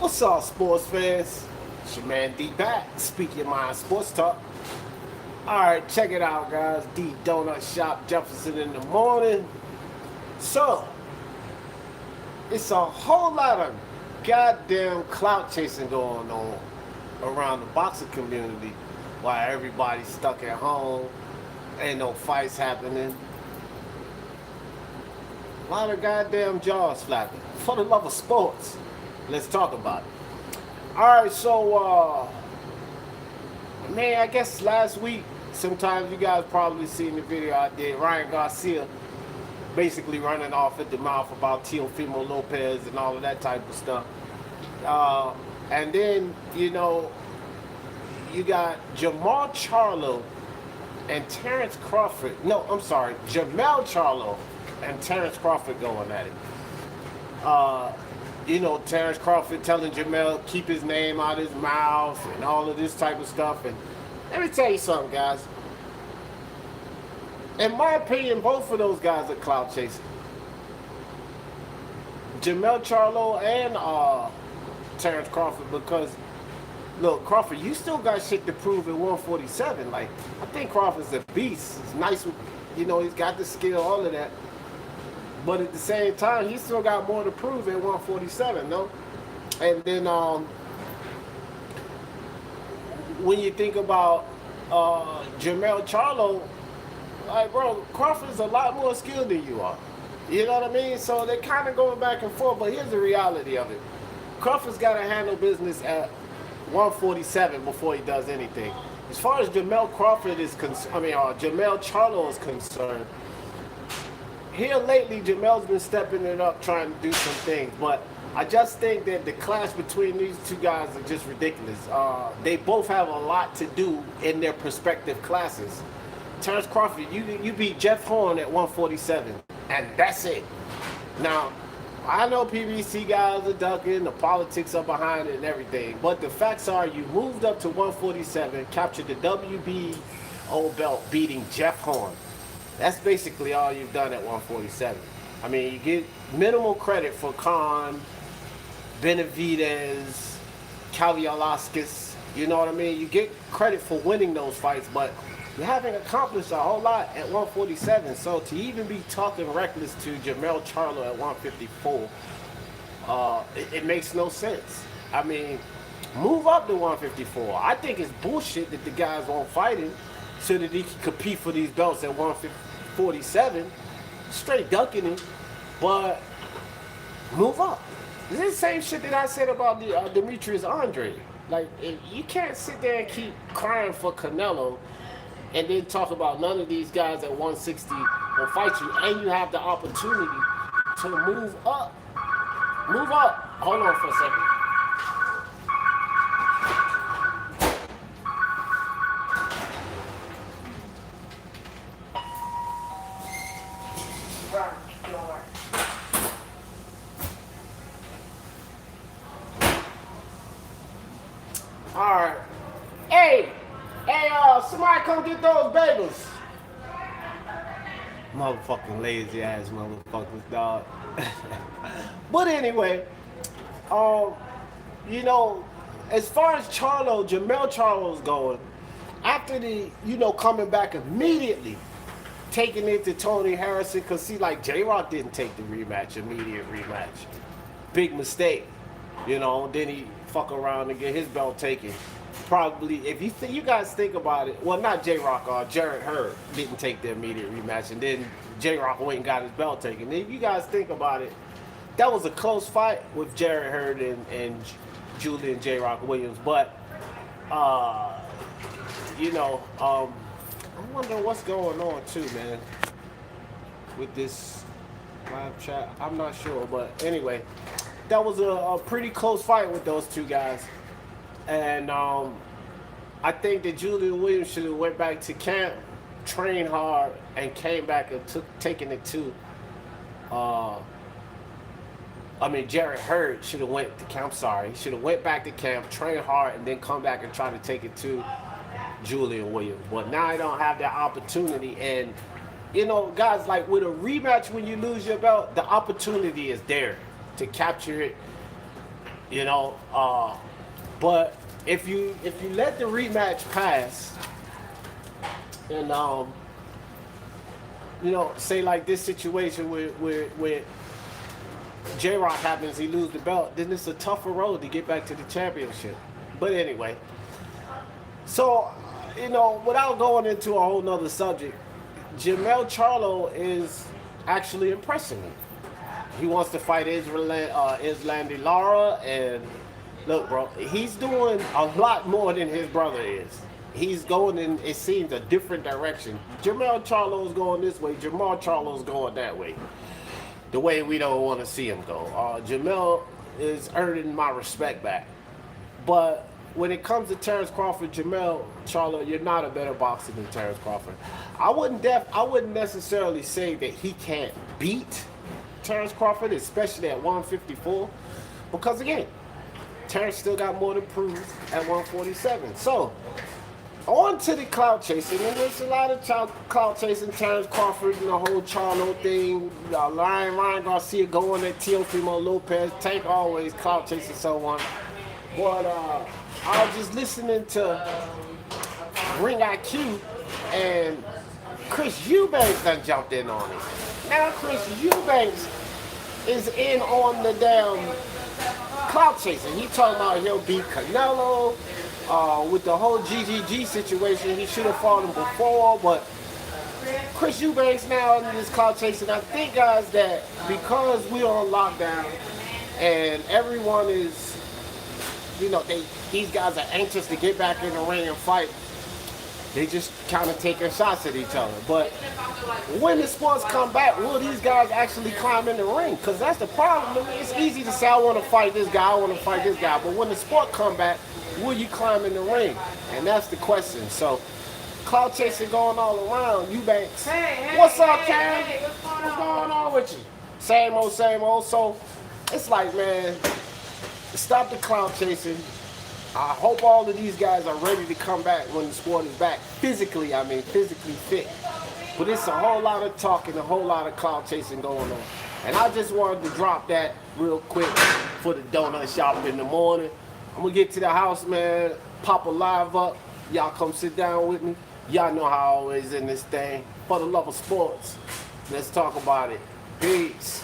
What's up, sports fans? It's your man D back, Speak Your Mind Sports Talk. Alright, check it out, guys. D Donut Shop, Jefferson in the morning. So, it's a whole lot of goddamn clout chasing going on around the boxing community while everybody's stuck at home. Ain't no fights happening. A lot of goddamn jaws flapping. For the love of sports, let's talk about it. Alright, so, man, I guess last week, sometimes you guys probably seen the video I did. Ryan Garcia basically running off at the mouth about Teofimo Lopez and all of that type of stuff. And then, you know, you got Jamal Charlo and Terrence Crawford. No, I'm sorry, Jamel Charlo and Terrence Crawford going at it. You know, Terrence Crawford telling Jamel keep his name out his mouth and all of this type of stuff. And let me tell you something, guys. In my opinion, both of those guys are clout chasing. Jamel Charlo and Terrence Crawford, because look, Crawford, you still got shit to prove at 147. Like, I think Crawford's a beast. He's nice, you know, he's got the skill, all of that. But at the same time, he still got more to prove at 147, no? And then when you think about Jamel Charlo, like, bro, Crawford's a lot more skilled than you are. You know what I mean? So they're kind of going back and forth, but here's the reality of it. Crawford's got to handle business at 147 before he does anything. As far as Jamel Crawford is concerned, Jamel Charlo is concerned, here lately, Jamel's been stepping it up, trying to do some things, but I just think that the clash between these two guys are just ridiculous. They both have a lot to do in their respective classes. Terrence Crawford, you beat Jeff Horn at 147, and that's it. Now, I know PBC guys are ducking, the politics are behind it and everything, but the facts are you moved up to 147, captured the WBO belt, beating Jeff Horn. That's basically all you've done at 147. I mean, you get minimal credit for Khan, Benavidez, Kalialaskis. You know what I mean? You get credit for winning those fights, but you haven't accomplished a whole lot at 147. So to even be talking reckless to Jamel Charlo at 154, it makes no sense. I mean, move up to 154. I think it's bullshit that the guys won't fight him so that he can compete for these belts at 147, straight dunking him, but move up. This is the same shit that I said about the Demetrius Andre. Like, you can't sit there and keep crying for Canelo and then talk about none of these guys at 160 will fight you, and you have the opportunity to move up. Move up. Hold on for a second. Alright. Hey, somebody come get those bagels. Motherfucking lazy ass motherfuckers, dog. But anyway, you know, as far as Jamel Charlo's going, after the, you know, coming back immediately, taking it to Tony Harrison, because see, like, J-Rock didn't take the immediate rematch. Big mistake. You know, then he fuck around and get his belt taken. Probably, if you guys think about it, well, not J-Rock, Jarrett Hurd didn't take the immediate rematch, and then J-Rock went and got his belt taken. If you guys think about it, that was a close fight with Jarrett Hurd and Julian J-Rock Williams, but, you know, I wonder what's going on too, man, with this live chat. I'm not sure, but anyway, that was a pretty close fight with those two guys. And I think that Julian Williams should have went back to camp, trained hard, and came back and taken it to, Jarrett Hurd should have went to camp, he should have went back to camp, trained hard, and then come back and try to take it to Julian Williams. But now I don't have that opportunity, and, you know, guys, like with a rematch when you lose your belt, the opportunity is there to capture it You know, but if you let the rematch pass, and say like this situation where J Rock happens, he lose the belt, then it's a tougher road to get back to the championship. But anyway, so without going into a whole nother subject, Jamel Charlo is actually impressing me. He wants to fight Islandi Lara, and look, bro, he's doing a lot more than his brother is. He's going in, it seems, a different direction. Jamel Charlo's going this way, Jamal Charlo's going that way. The way we don't want to see him go. Jamel is earning my respect back. But when it comes to Terrence Crawford, Jamel Charlo, you're not a better boxer than Terrence Crawford. I wouldn't necessarily say that he can't beat Terrence Crawford, especially at 154, because again, Terrence still got more to prove at 147. So, on to the clout chasing, and there's a lot of clout chasing. Terrence Crawford and the whole Charlo thing. Ryan Garcia going at Teofimo Lopez. Tank always clout chasing someone. But I was just listening to Ring IQ, and Chris Eubanks done jumped in on it. Now Chris Eubanks is in on the damn clout chasing. He talking about he'll beat Canelo. With the whole GGG situation, he should have fought him before, but Chris Eubanks now in this clout chasing. I think, guys, that because we're on lockdown and everyone is, these guys are anxious to get back in the ring and fight, they just kind of taking shots at each other. But when the sports come back, will these guys actually climb in the ring? Because that's the problem. I mean, it's easy to say, I want to fight this guy, I want to fight this guy. But when the sport come back, will you climb in the ring? And that's the question. So, clout chasing going all around. Eubanks. What's up, Karen? What's going on with you? Same old, same old. So, it's like, man, stop the clout chasing. I hope all of these guys are ready to come back when the sport is back. Physically fit. But it's a whole lot of talking, a whole lot of clout chasing going on. And I just wanted to drop that real quick for the donut shop in the morning. I'm going to get to the house, man, pop a live up. Y'all come sit down with me. Y'all know how I always in this thing. For the love of sports, let's talk about it. Peace.